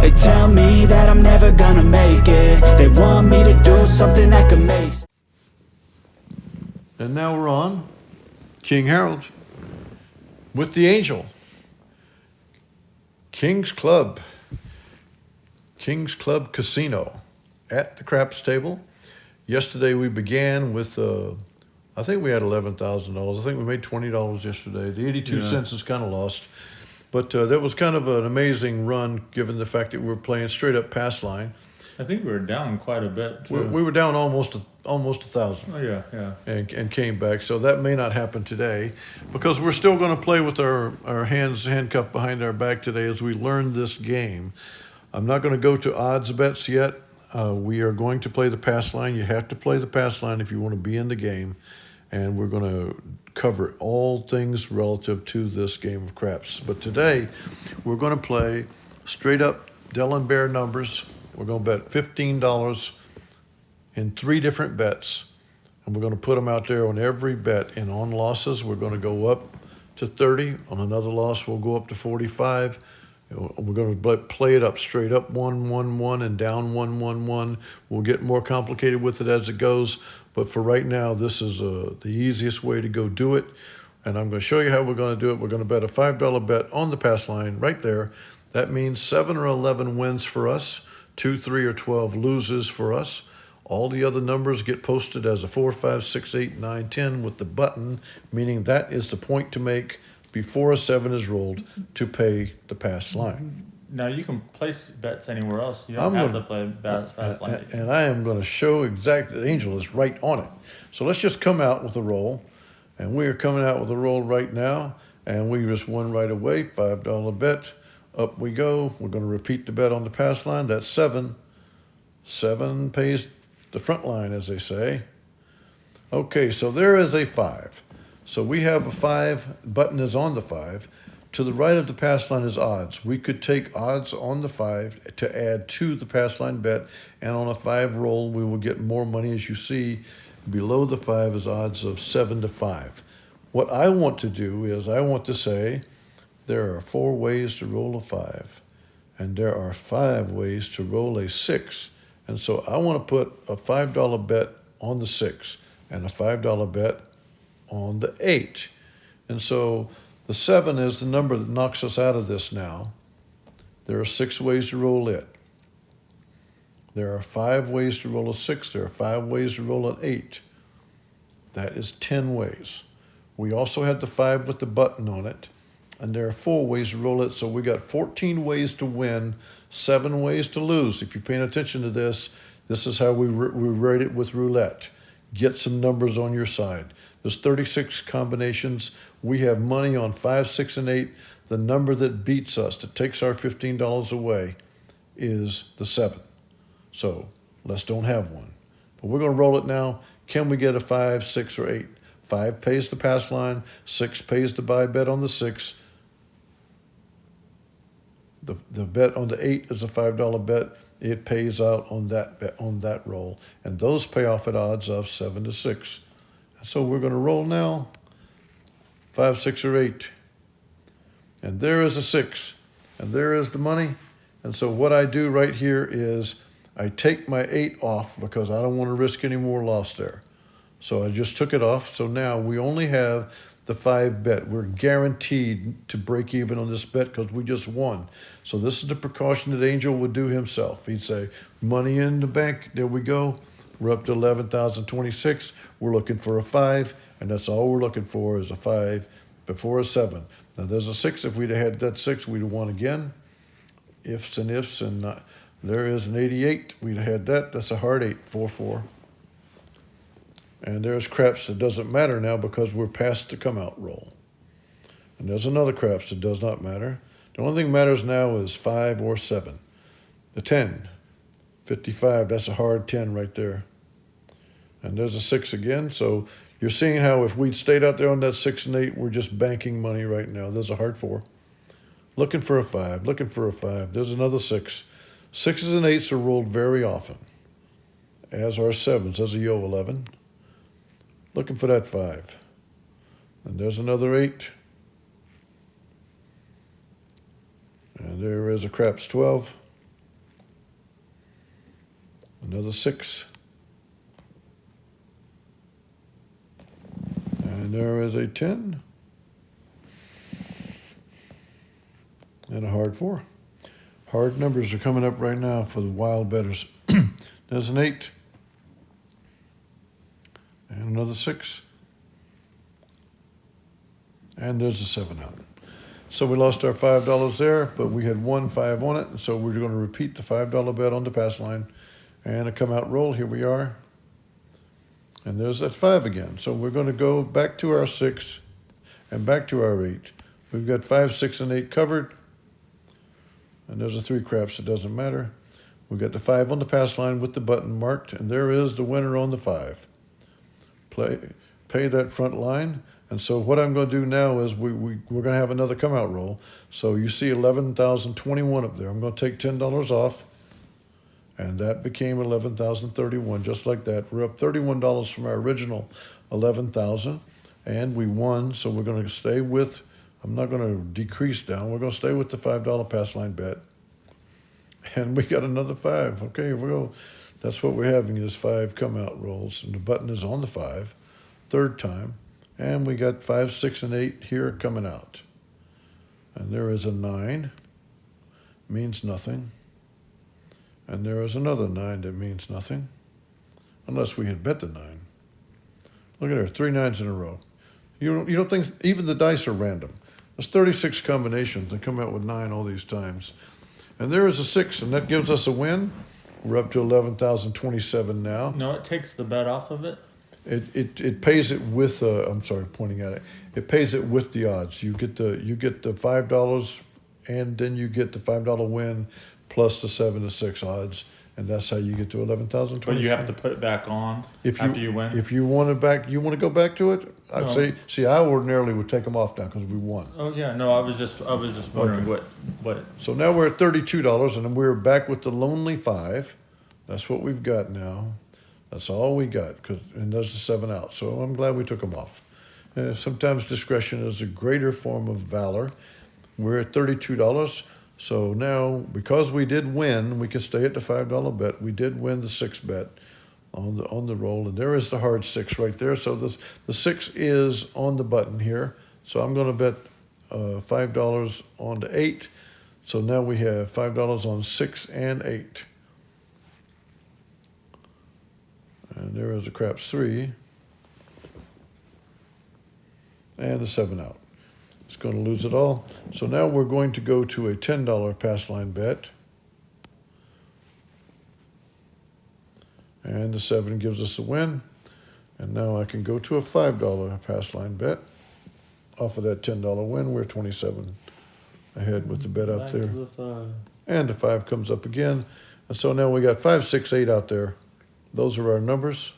They tell me that I'm never gonna make it. They want me to do something that could make. And now we're on King Harold with the Angel. King's Club Casino at the craps table. Yesterday we began with, I think we had $11,000. I think we made $20 yesterday. The 82 cents is kind of lost. But that was kind of an amazing run given the fact that we were playing straight up pass line. I think we were down quite a bit. We were down almost 1,000. Oh, yeah. And came back. So that may not happen today because we're still going to play with our hands handcuffed behind our back today as we learn this game. I'm not going to go to odds bets yet. We are going to play the pass line. You have to play the pass line if you want to be in the game. And we're going to cover all things relative to this game of craps. But today, we're going to play straight up Dell and Bear numbers. We're going to bet $15 in 3 different bets. And we're going to put them out there on every bet. And on losses, we're going to go up to 30. On another loss, we'll go up to 45. We're going to play it up straight up 1-1-1 and down 1-1-1. We'll get more complicated with it as it goes. But for right now, this is the easiest way to go do it. And I'm going to show you how we're going to do it. We're going to bet a $5 bet on the pass line right there. That means 7 or 11 wins for us, 2, 3, or 12 loses for us. All the other numbers get posted as a 4, 5, 6, 8, 9, 10 with the button, meaning that is the point to make before a 7 is rolled to pay the pass line. Now, you can place bets anywhere else. You don't have to play pass line. And I am going to show exactly, the Angel is right on it. So let's just come out with a roll. And we are coming out with a roll right now. And we just won right away, $5 bet. Up we go. We're going to repeat the bet on the pass line. That's 7. 7 pays the front line, as they say. Okay, so there is a 5. So we have a 5, button is on the 5. To the right of the pass line is odds. We could take odds on the 5 to add to the pass line bet, and on a 5 roll, we will get more money. As you see, below the 5 is odds of 7 to 5. What I want to do is I want to say there are 4 ways to roll a 5, and there are 5 ways to roll a 6. And so I want to put a $5 bet on the 6 and a $5 bet on the 8. And so the 7 is the number that knocks us out of this now. There are 6 ways to roll it. There are 5 ways to roll a 6. There are 5 ways to roll an 8. That is 10 ways. We also have the 5 with the button on it. And there are 4 ways to roll it. So we got 14 ways to win, 7 ways to lose. If you're paying attention to this, this is how we rate it with roulette. Get some numbers on your side. There's 36 combinations. We have money on 5, 6, and 8. The number that beats us, that takes our $15 away, is the 7. So let's don't have one. But we're going to roll it now. Can we get a 5, 6, or 8? 5 pays the pass line. 6 pays the buy bet on the 6. The bet on the 8 is a $5 bet. It pays out on that bet, on that roll. And those pay off at odds of 7 to 6. So we're going to roll now, 5, 6, or 8. And there is a 6. And there is the money. And so what I do right here is I take my 8 off because I don't want to risk any more loss there. So I just took it off. So now we only have the 5 bet. We're guaranteed to break even on this bet because we just won. So this is the precaution that Angel would do himself. He'd say, money in the bank, there we go. We're up to 11,026. We're looking for a 5, and that's all we're looking for is a 5 before a 7. Now there's a 6. If we'd have had that 6, we'd have won again. Ifs, and there is an 88. We'd have had that. That's a hard 8, 4-4. And there's craps that doesn't matter now because we're past the come out roll. And there's another craps that does not matter. The only thing that matters now is 5 or 7. The 10. 55, that's a hard 10 right there. And there's a 6 again. So you're seeing how if we'd stayed out there on that 6 and 8, we're just banking money right now. There's a hard 4. Looking for a 5, looking for a 5. There's another 6. 6s and 8s are rolled very often, as are 7s. There's a yo 11. Looking for that 5. And there's another 8. And there is a craps 12. Another 6. And there is a 10. And a hard 4. Hard numbers are coming up right now for the wild bettors. There's an 8. And another 6. And there's a 7 out. So we lost our $5 there, but we had won 5 on it. And so we're going to repeat the $5 bet on the pass line and a come out roll. Here we are. And there's that 5 again. So we're going to go back to our 6 and back to our 8. We've got 5, 6, and 8 covered. And there's a 3 craps, it doesn't matter. We've got the 5 on the pass line with the button marked, and there is the winner on the 5. Pay that front line. And so what I'm going to do now is we're going to have another come out roll. So you see 11,021 up there. I'm going to take $10 off. And that became 11,031, just like that. We're up $31 from our original 11,000, and we won. So we're going to stay with, I'm not going to decrease down. We're going to stay with the $5 pass line bet. And we got another 5. Okay, here we go. That's what we're having is 5 come out rolls. And the button is on the 5, third time. And we got 5, 6, and 8 here coming out. And there is a 9, means nothing. And there is another 9 that means nothing, unless we had bet the 9. Look at there, 3 9s in a row. You don't think, even the dice are random. There's 36 combinations that come out with 9 all these times. And there is a 6, and that gives us a win. We're up to 11,027 now. No, it takes the bet off of it. It pays it with, I'm sorry, pointing at it. It pays it with the odds. You get the $5, and then you get the $5 win, plus the 7 to 6 odds, and that's how you get to 11,000. But you have to put it back on after you win. If you want to go back to it, I'd say. See, I ordinarily would take them off now because we won. Oh yeah, no, I was just wondering what. So now we're at $32, and we're back with the lonely 5. That's what we've got now. That's all we got, and there's the 7 out. So I'm glad we took them off. Sometimes discretion is a greater form of valor. We're at $32. So now, because we did win, we can stay at the $5 bet. We did win the 6 bet on the roll, and there is the hard 6 right there. So the 6 is on the button here. So I'm going to bet $5 on the 8. So now we have $5 on 6 and 8. And there is a craps 3. And the 7 out. It's going to lose it all. So now we're going to go to a $10 pass line bet. And the 7 gives us a win. And now I can go to a $5 pass line bet. Off of that $10 win, we're 27 ahead with the bet out there. And the 5 comes up again. And so now we got 5, 6, 8 out there. Those are our numbers.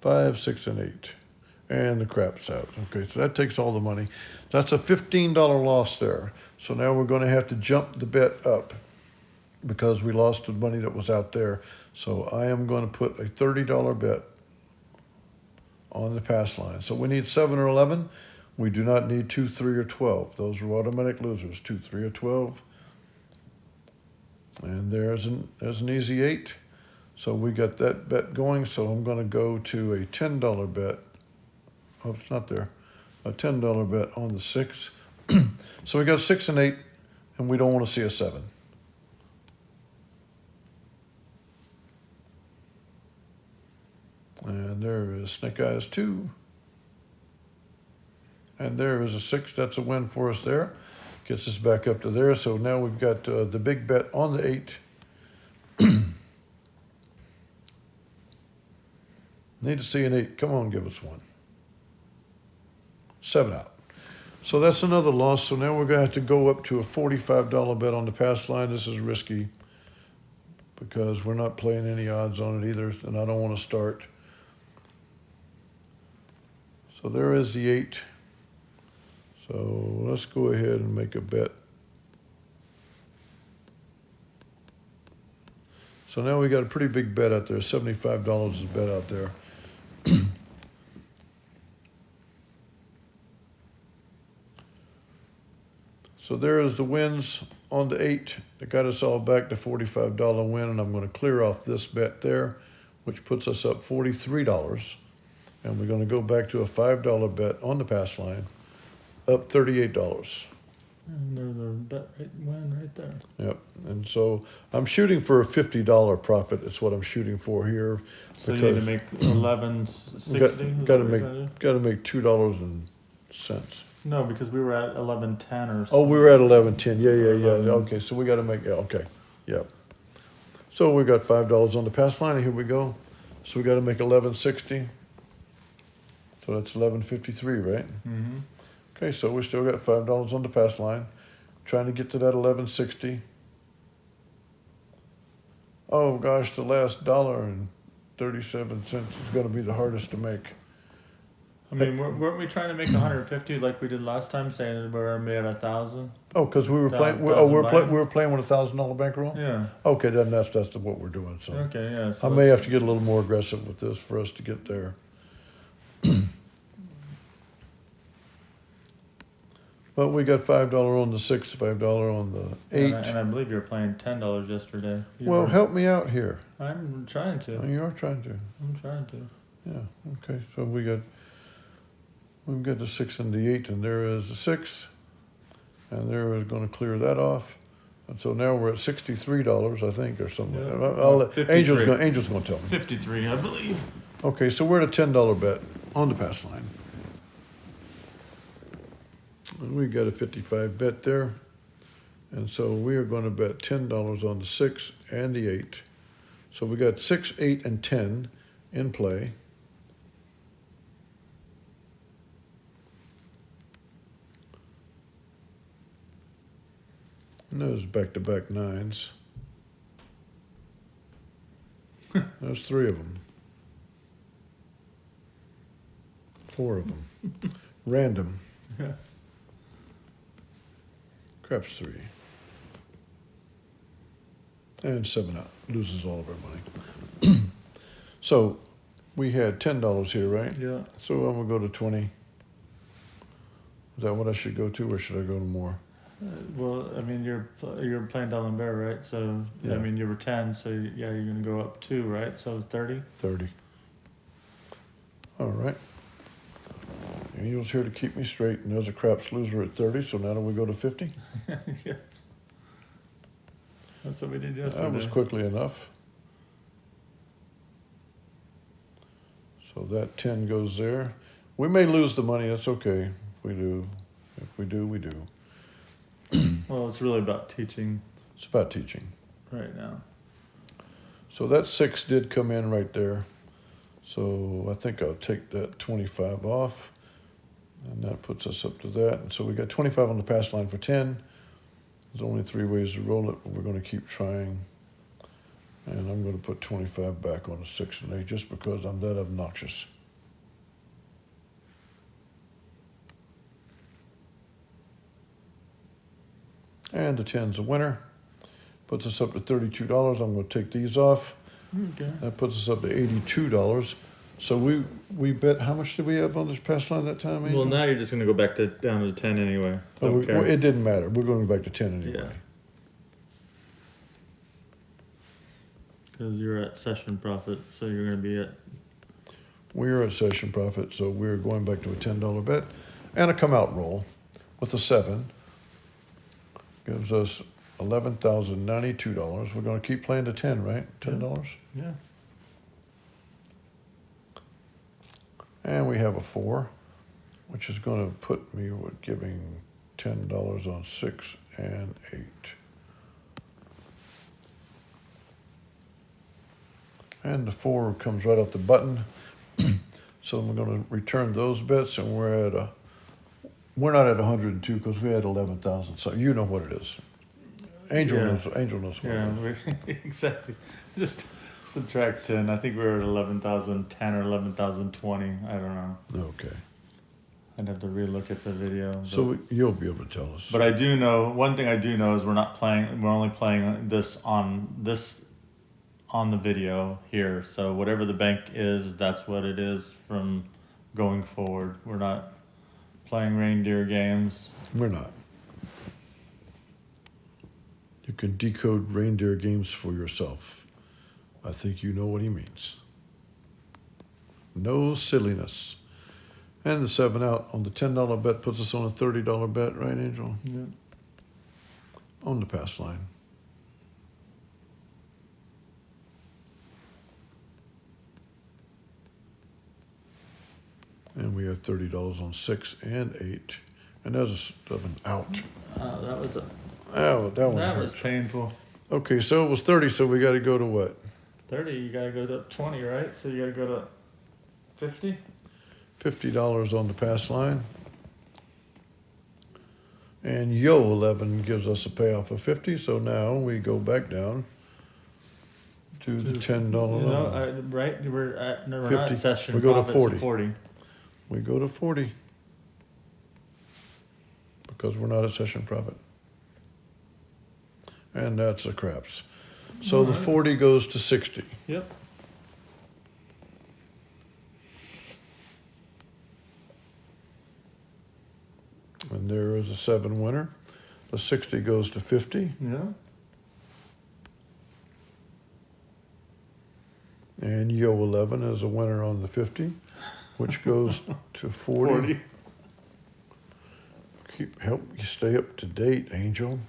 5, 6, and 8. And the craps out. Okay, so that takes all the money. That's a $15 loss there. So now we're going to have to jump the bet up because we lost the money that was out there. So I am going to put a $30 bet on the pass line. So we need 7 or 11. We do not need 2, 3, or 12. Those are automatic losers, 2, 3, or 12. And there's an easy 8. So we got that bet going. So I'm going to go to a $10 bet. Oh, it's not there. A $10 bet on the 6. So we got 6 and 8, and we don't want to see a 7. And there is Snake Eyes 2. And there is a 6. That's a win for us there. Gets us back up to there. So now we've got the big bet on the 8. Need to see an 8. Come on, give us one. 7 out. So that's another loss. So now we're going to have to go up to a $45 bet on the pass line. This is risky because we're not playing any odds on it either, and I don't want to start. So there is the 8. So let's go ahead and make a bet. So now we got a pretty big bet out there. $75 is a bet out there. So there is the wins on the 8. That got us all back to $45 win, and I'm going to clear off this bet there, which puts us up $43. And we're going to go back to a $5 bet on the pass line, up $38. And there's a bet win right there. Yep. And so I'm shooting for a $50 profit. It's what I'm shooting for here. So you need to make $11.60. Got to make $2 and cents. No, because we were at 11.10 or. Oh, we were at 11.10. Yeah. Okay, so we got to make. Yeah. Okay. Yeah. So we got $5 on the pass line. And here we go. So we got to make 11.60. So that's 11.53, right? Mm-hmm. Okay, so we still got $5 on the pass line. Trying to get to that 11.60. Oh gosh, the last $1.37 is going to be the hardest to make. I mean, weren't we trying to make 150 like we did last time, saying that we're made 1,000? Oh, because we were playing. We were playing with $1,000 bankroll. Yeah. Okay, then that's what we're doing. So Okay, yeah. So I may have to get a little more aggressive with this for us to get there. But we got $5 on the 6, $5 on the 8. And I believe you were playing $10 yesterday. Well, help me out here. I'm trying to. Oh, you are trying to. I'm trying to. Yeah. Okay. So we've got the 6 and the 8, and there is the 6, and there is going to clear that off. And so now we're at $63, I think, or something. Yeah. I'll let, 53. Angel's going to tell me. 53, I believe. Okay, so we're at a $10 bet on the pass line. And we got a 55 bet there. And so we are going to bet $10 on the 6 and the 8. So we got 6, 8, and 10 in play. And those back-to-back 9s. There's 3 of them. 4 of them. Random. Yeah. Craps 3. And 7 out. Loses all of our money. So we had $10 here, right? Yeah. So I'm going to go to 20. Is that what I should go to, or should I go to more? Well, I mean, you're playing Dublin Bear, right? So, Yeah. I mean, you were 10, so yeah, you're going to go up 2, right? So 30? 30. All right. Angel's here to keep me straight, and there's a craps loser at 30, so now do we go to 50? Yeah. That's what we did yesterday. That was quickly enough. So that 10 goes there. We may lose the money, that's okay. If we do. If we do, we do. Well, it's really about teaching It's about teaching. right now. So that 6 did come in right there. So I think I'll take that 25 off. And that puts us up to that. And so we got 25 on the pass line for 10. There's only 3 ways to roll it, but we're going to keep trying. And I'm going to put 25 back on the 6 and 8 just because I'm that obnoxious. And the 10's a winner. Puts us up to $32. I'm going to take these off. Okay. That puts us up to $82. So we bet, how much did we have on this pass line that time, Angel? Well, now you're just going to go back down to 10 anyway. Well, it didn't matter. We're going back to 10 anyway. Yeah. Because you're at session profit, so you're going to be at. We're at session profit, so we're going back to a $10 bet. And a come out roll with a 7. Gives us $11,092. We're going to keep playing to 10, right? $10? Yeah. And we have a 4, which is going to put me with giving $10 on 6 and 8. And the 4 comes right off the button. So we're going to return those bets, and we're not at 102 because we had 11,000. So you know what it is. Angel knows what it is. Yeah, exactly. Just subtract 10. I think we were at 11,010 or 11,020. I don't know. Okay. I'd have to relook at the video. But, So you'll be able to tell us. but I do know, one thing I do know is we're only playing this on the video here. So whatever the bank is, that's what it is from going forward. We're not playing reindeer games. We're not. You can decode reindeer games for yourself. I think you know what he means. No silliness. And the 7 out on the $10 bet puts us on a $30 bet, right, Angel? Yeah. On the pass line. And we have $30 on 6 and 8. And there's a 7 out. That was a, Oh, that one that hurt. was painful. Okay, so it was 30, so we got to go to what? 30, you gotta go to 20, right? So you gotta go to 50? $50 on the pass line. And Yo 11 gives us a payoff of 50, so now we go back down to the $10 level. No, right? We're at, no, we're 50. not at session We go to profits of 40. 40. We go to 40 because we're not at session profit. And that's the craps. So the 40 goes to 60. Yep. And there is a 7 winner. The 60 goes to 50. Yeah. And Yo 11 is a winner on the 50, which goes to 40. Help you stay up to date, Angel.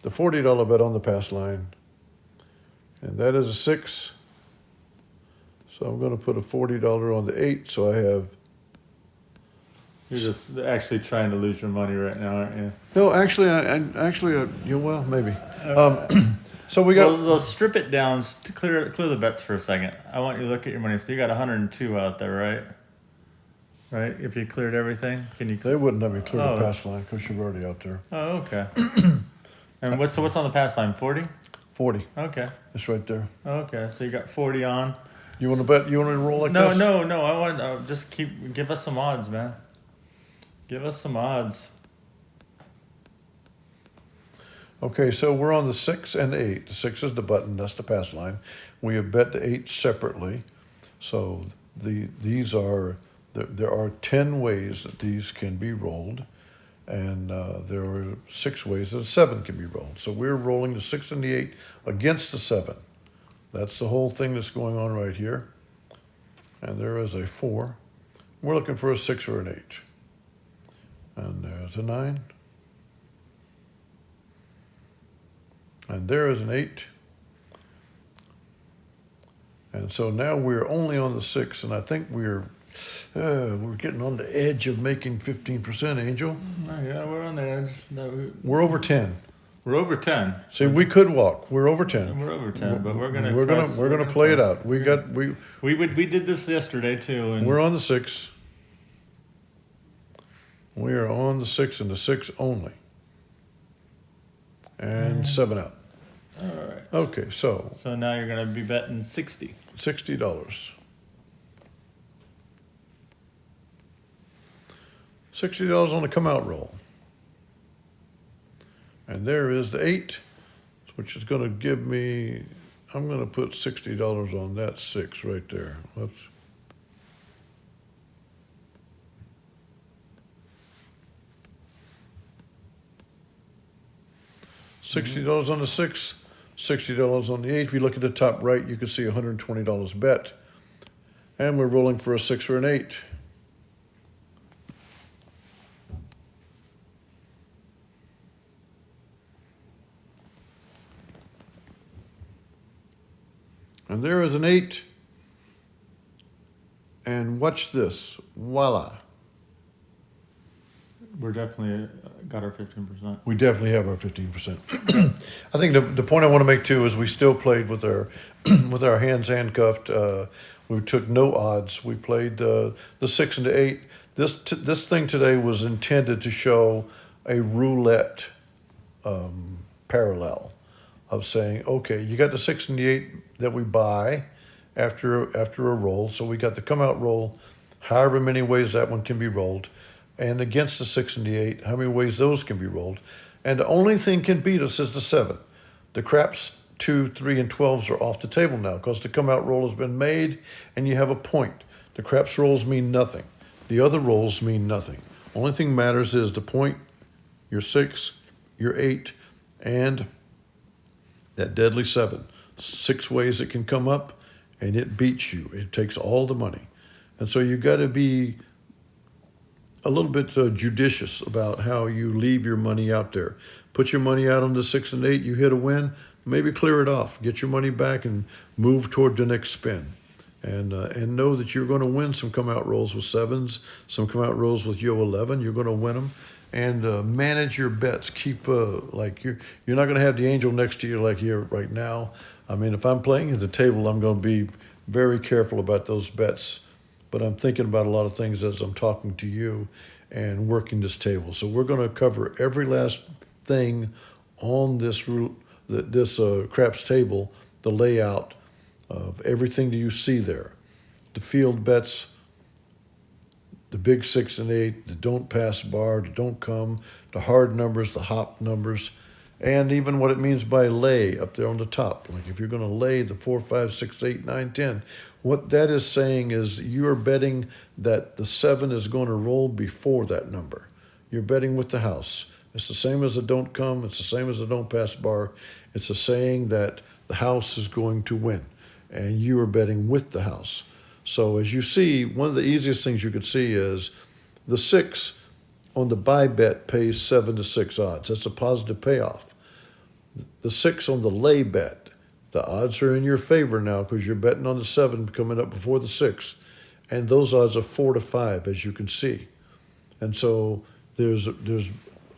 The $40 bet on the pass line. And that is a 6. So I'm going to put a $40 on the 8, so I have... You're just actually trying to lose your money right now, aren't you? No, actually, well, maybe. So we got... Well, strip it down to clear the bets for a second. I want you to look at your money. So you got 102 out there, right? Right? If you cleared everything, can you... They wouldn't let me clear Oh. the pass line because you're already out there. Oh, okay. And what's on the pass line? 40? 40. Okay. It's right there. Okay. So you got 40 on. You want to bet? You want to roll like No, this? no. I want just give us some odds, man. Give us some odds. Okay, so we're on the 6 and 8. The 6 is the button. That's the pass line. We have bet the 8 separately. So these are... There are 10 ways that these can be rolled, and there are 6 ways that a 7 can be rolled. So we're rolling the 6 and the 8 against the 7. That's the whole thing that's going on right here. And there is a 4. We're looking for a 6 or an 8. And there's a 9. And there is an 8. And so now we're only on the 6, and I think we're getting on the edge of making 15%, Angel. Yeah, we're on the edge. We're over 10. We're over 10. See, we could walk. We're over 10. We're over 10, but we're gonna play it press. out. We did this yesterday too, and we're on the 6. We are on the 6 and the 6 only. And 7 out. all right. Okay, so So now you're gonna be betting 60. $60. $60 on the come out roll. And there is the 8, which is going to give me, I'm going to put $60 on that 6 right there. Whoops. $60 on the 6, $60 on the 8. If you look at the top right, you can see $120 bet. And we're rolling for a 6 or an 8. And there is an 8. And watch this. Voila. We're definitely got our 15%. We definitely have our 15%. I think the point I want to make too is we still played with our with our hands handcuffed. We took no odds. We played the 6 and the 8. This thing today was intended to show a roulette parallel of saying, okay, you got the 6 and the 8 that we buy after a roll. So we got the come out roll, however many ways that one can be rolled. And against the 6 and the 8, how many ways those can be rolled. And the only thing can beat us is the 7. The craps 2, 3, and 12s are off the table now because the come out roll has been made and you have a point. The craps rolls mean nothing. The other rolls mean nothing. Only thing matters is the point, your 6, your 8, and that deadly 7. 6 ways it can come up, and it beats you. It takes all the money. And so you got to be a little bit judicious about how you leave your money out there. Put your money out on the 6 and 8, you hit a win, maybe clear it off, get your money back and move toward the next spin. And know that you're going to win some come out rolls with 7s, some come out rolls with yo 11. You're going to win them. And manage your bets. Keep like you're not going to have the angel next to you like here right now. I mean, if I'm playing at the table, I'm going to be very careful about those bets. But I'm thinking about a lot of things as I'm talking to you and working this table. So we're going to cover every last thing on this craps table, the layout of everything that you see there, the field bets, the big 6 and 8, the don't pass bar, the don't come, the hard numbers, the hop numbers, and even what it means by lay up there on the top. Like if you're going to lay the 4, 5, 6, 8, 9, 10, what that is saying is you're betting that the 7 is going to roll before that number. You're betting with the house. It's the same as a don't come. It's the same as a don't pass bar. It's a saying that the house is going to win, and you are betting with the house. So as you see, one of the easiest things you could see is the 6 on the buy bet pays 7 to 6 odds. That's a positive payoff. The 6 on the lay bet, the odds are in your favor now because you're betting on the 7 coming up before the 6. And those odds are 4 to 5, as you can see. And so there's a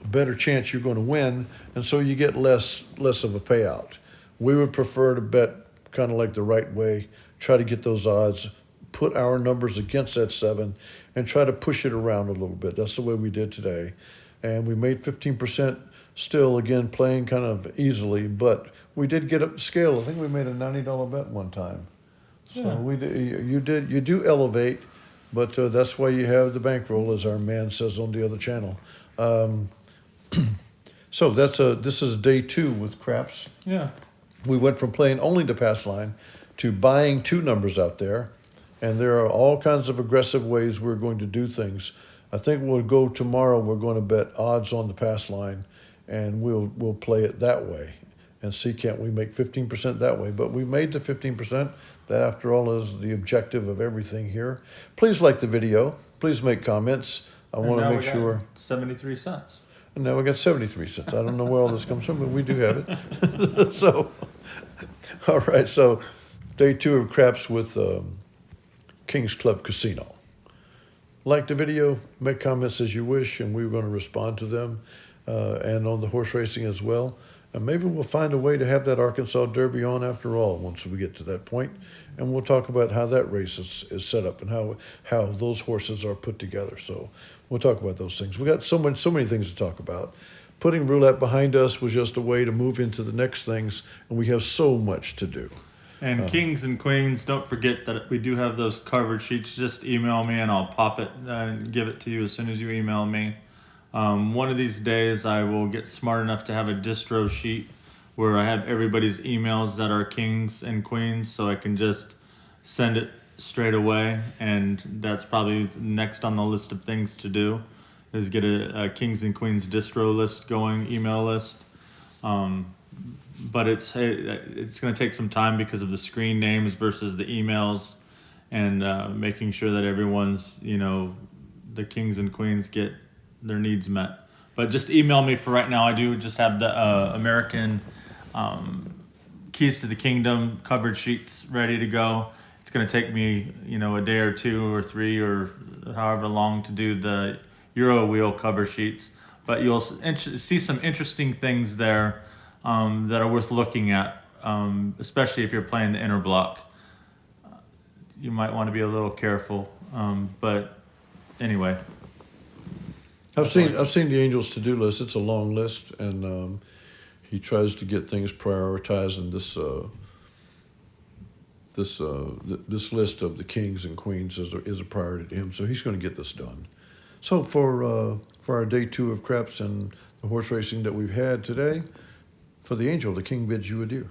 better chance you're going to win, and so you get less of a payout. We would prefer to bet kind of like the right way, try to get those odds, put our numbers against that 7, and try to push it around a little bit. That's the way we did today. And we made 15% still, again, playing kind of easily, but we did get up scale. I think we made a $90 bet one time. So yeah. You do elevate, but that's why you have the bankroll, as our man says on the other channel. So this is day 2 with craps. Yeah. We went from playing only the pass line to buying 2 numbers out there. And there are all kinds of aggressive ways we're going to do things. I think we'll go tomorrow, we're going to bet odds on the pass line, and we'll play it that way and see, can't we make 15% that way? But we made the 15%. That, after all, is the objective of everything here. Please like the video. Please make comments. I want to make sure. 73 cents. And now we got 73 cents. I don't know where all this comes from, but we do have it. So, all right. So, day 2 of craps with Kings Club Casino. Like the video, make comments as you wish, and we're going to respond to them, and on the horse racing as well. And maybe we'll find a way to have that Arkansas Derby on after all once we get to that point. And we'll talk about how that race is set up and how those horses are put together. So we'll talk about those things. We got so many things to talk about. Putting roulette behind us was just a way to move into the next things, and we have so much to do. And kings and queens, don't forget that we do have those covered sheets. Just email me and I'll pop it and give it to you as soon as you email me. One of these days I will get smart enough to have a distro sheet where I have everybody's emails that are kings and queens, so I can just send it straight away. And that's probably next on the list of things to do, is get a kings and queens distro list going, email list. But it's going to take some time because of the screen names versus the emails, and making sure that everyone's, the kings and queens get their needs met. But just email me for right now. I do just have the American Keys to the Kingdom covered sheets ready to go. It's going to take me, a day or 2 or 3 or however long to do the Euro Wheel cover sheets. But you'll see some interesting things there that are worth looking at, especially if you're playing the inner block. You might want to be a little careful, but anyway. I've seen the Angels to-do list. It's a long list, and he tries to get things prioritized. And this list of the kings and queens is a priority to him. So he's going to get this done. So for our day 2 of craps and the horse racing that we've had today, for the Angel, the King bids you adieu.